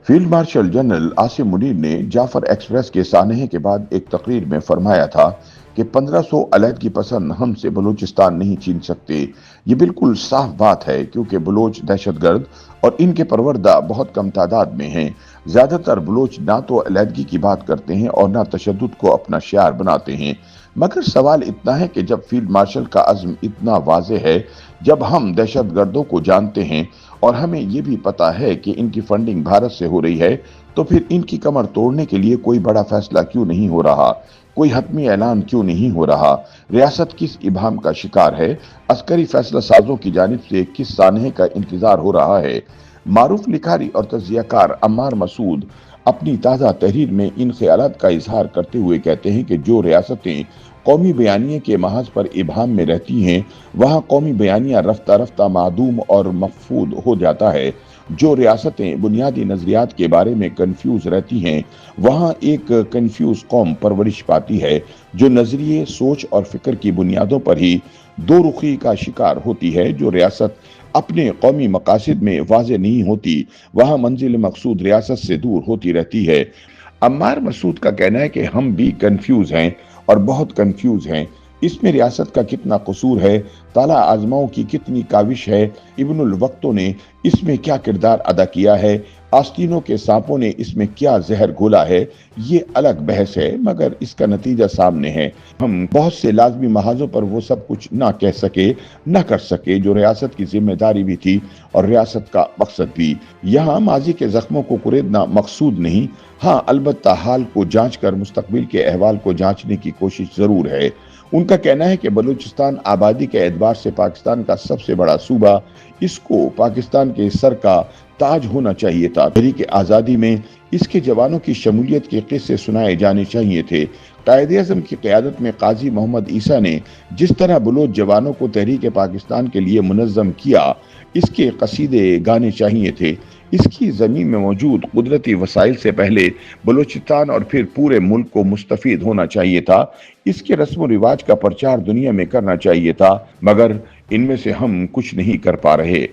Field marshal general Asim Munir نے جعفر express کے سانحے کے بعد ایک تقریر میں فرمایا تھا کہ 1500 علیحدگی پسند ہم سے بلوچستان نہیں چھین سکتے۔ یہ بالکل صاف بات ہے کیونکہ بلوچ دہشت گرد اور ان کے پروردہ بہت کم تعداد میں ہیں۔ زیادہ تر بلوچ نہ تو علیحدگی کی بات کرتے ہیں اور نہ تشدد کو اپنا شعار بناتے ہیں۔ مگر سوال اتنا ہے کہ جب فیلڈ مارشل کا عزم اتنا واضح ہے، جب ہم دہشت گردوں کو جانتے ہیں اور ہمیں یہ بھی پتا ہے کہ ان کی فنڈنگ بھارت سے ہو رہی ہے، تو پھر ان کی کمر توڑنے کے لیے کوئی بڑا فیصلہ کیوں نہیں ہو رہا؟ کوئی حتمی اعلان کیوں نہیں ہو رہا؟ ریاست کس ابہام کا شکار ہے؟ عسکری فیصلہ سازوں کی جانب سے کس سانحے کا انتظار ہو رہا ہے؟ معروف لکھاری اور تجزیہ کار عمار مسعود اپنی تازہ تحریر میں ان خیالات کا اظہار کرتے ہوئے کہتے ہیں کہ جو ریاستیں قومی بیانیے کے محاذ پر ابہام میں رہتی ہیں، وہاں قومی بیانیہ رفتہ رفتہ معدوم اور مفقود ہو جاتا ہے۔ جو ریاستیں بنیادی نظریات کے بارے میں کنفیوز رہتی ہیں، وہاں ایک کنفیوز قوم پرورش پاتی ہے، جو نظریے، سوچ اور فکر کی بنیادوں پر ہی دو رخی کا شکار ہوتی ہے۔ جو ریاست اپنے قومی مقاصد میں واضح نہیں ہوتی، وہاں منزل مقصود ریاست سے دور ہوتی رہتی ہے۔ عمار مسعود کا کہنا ہے کہ ہم بھی کنفیوز ہیں اور بہت کنفیوز ہیں۔ اس میں ریاست کا کتنا قصور ہے، تالا آزماؤں کی کتنی کاوش ہے، ابن الوقتوں نے اس میں کیا کردار ادا کیا ہے، آستینوں کے سانپوں نے اس میں کیا زہر گھولا ہے، یہ الگ بحث ہے، مگر اس کا نتیجہ سامنے ہے۔ ہم بہت سے لازمی محاذوں پر وہ سب کچھ نہ کہہ سکے، نہ کر سکے جو ریاست کی ذمہ داری بھی تھی اور ریاست کا مقصد بھی۔ یہاں ماضی کے زخموں کو کریدنا مقصود نہیں، ہاں البتہ حال کو جانچ کر مستقبل کے احوال کو جانچنے کی کوشش ضرور ہے۔ ان کا کہنا ہے کہ بلوچستان آبادی کے اعتبار سے پاکستان کا سب سے بڑا صوبہ، اس کو پاکستان کے سر کا تاج ہونا چاہیے تھا۔ تحریک آزادی میں اس کے جوانوں کی شمولیت کے قصے سنائے جانے چاہیے تھے۔ قائد اعظم کی قیادت میں قاضی محمد عیسیٰ نے جس طرح بلوچ جوانوں کو تحریک پاکستان کے لیے منظم کیا، اس کے قصیدے گانے چاہیے تھے۔ اس کی زمین میں موجود قدرتی وسائل سے پہلے بلوچستان اور پھر پورے ملک کو مستفید ہونا چاہیے تھا۔ اس کے رسم و رواج کا پرچار دنیا میں کرنا چاہیے تھا، مگر ان میں سے ہم کچھ نہیں کر پا رہے۔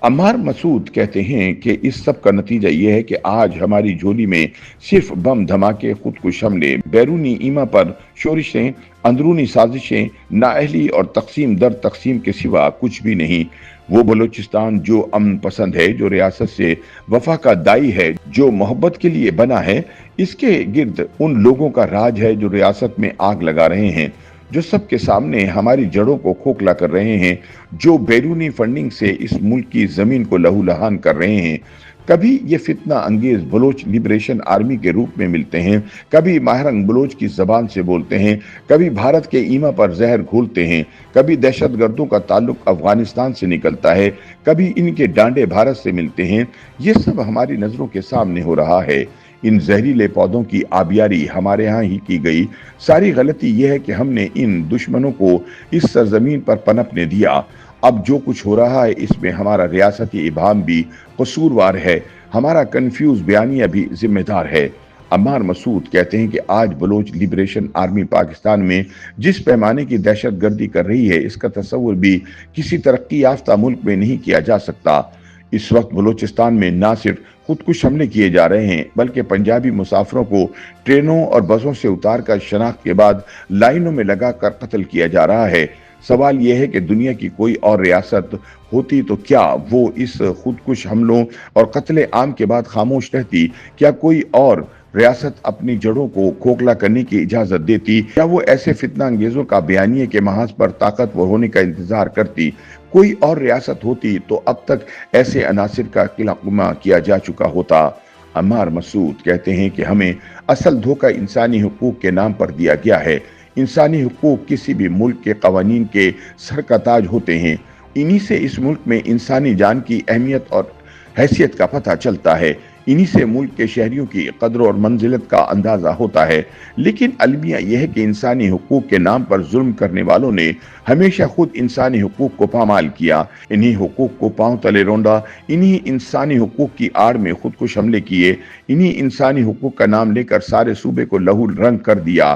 عمار مسعود کہتے ہیں کہ اس سب کا نتیجہ یہ ہے کہ آج ہماری جھولی میں صرف بم دھماکے، خودکش حملے، بیرونی ایما پر شورشیں، اندرونی سازشیں، نااہلی اور تقسیم در تقسیم کے سوا کچھ بھی نہیں۔ وہ بلوچستان جو امن پسند ہے، جو ریاست سے وفا کا دائی ہے، جو محبت کے لیے بنا ہے، اس کے گرد ان لوگوں کا راج ہے جو ریاست میں آگ لگا رہے ہیں، جو سب کے سامنے ہماری جڑوں کو کھوکھلا کر رہے ہیں، جو بیرونی فنڈنگ سے اس ملک کی زمین کو لہو لہان کر رہے ہیں۔ کبھی یہ فتنہ انگیز بلوچ لبریشن آرمی کے روپ میں ملتے ہیں، کبھی ماہرنگ بلوچ کی زبان سے بولتے ہیں، کبھی بھارت کے ایما پر زہر گھولتے ہیں، کبھی دہشت گردوں کا تعلق افغانستان سے نکلتا ہے، کبھی ان کے ڈانڈے بھارت سے ملتے ہیں۔ یہ سب ہماری نظروں کے سامنے ہو رہا ہے۔ ان زہریلے پودوں کی آبیاری ہمارے ہاں ہی کی گئی۔ ساری غلطی یہ ہے کہ ہم نے ان دشمنوں کو اس سرزمین پر پنپنے دیا۔ اب جو کچھ ہو رہا ہے اس میں ہمارا ریاستی ابہام بھی قصوروار ہے، ہمارا کنفیوز بیانیہ بھی ذمہ دار ہے۔ عمار مسعود کہتے ہیں کہ آج بلوچ لبریشن آرمی پاکستان میں جس پیمانے کی دہشت گردی کر رہی ہے، اس کا تصور بھی کسی ترقی یافتہ ملک میں نہیں کیا جا سکتا۔ اس وقت بلوچستان میں نہ صرف خودکش حملے کیے جا رہے ہیں، بلکہ پنجابی مسافروں کو ٹرینوں اور بسوں سے اتار کر شناخت کے بعد لائنوں میں لگا کر قتل کیا جا رہا ہے۔ سوال یہ ہے کہ دنیا کی کوئی اور ریاست ہوتی تو کیا وہ اس خودکش حملوں اور قتل عام کے بعد خاموش رہتی؟ کیا کوئی اور ریاست اپنی جڑوں کو کھوکھلا کرنے کی اجازت دیتی؟ کیا وہ ایسے فتنہ انگیزوں کا بیانیے کے محاذ پر طاقتور ہونے کا انتظار کرتی؟ کوئی اور ریاست ہوتی تو اب تک ایسے عناصر کا قلمہ کیا جا چکا ہوتا۔ عمار مسعود کہتے ہیں کہ ہمیں اصل دھوکہ انسانی حقوق کے نام پر دیا گیا ہے۔ انسانی حقوق کسی بھی ملک کے قوانین کے سر کا تاج ہوتے ہیں۔ انہی سے اس ملک میں انسانی جان کی اہمیت اور حیثیت کا پتہ چلتا ہے۔ انہی سے ملک کے شہریوں کی قدر اور منزلت کا اندازہ ہوتا ہے۔ لیکن المیہ یہ ہے کہ انسانی حقوق کے نام پر ظلم کرنے والوں نے ہمیشہ خود انسانی حقوق کو پامال کیا، انہی حقوق کو پاؤں تلے روندا، انہی انسانی حقوق کی آڑ میں خودکش حملے کیے، انہی انسانی حقوق کا نام لے کر سارے صوبے کو لہو رنگ کر دیا۔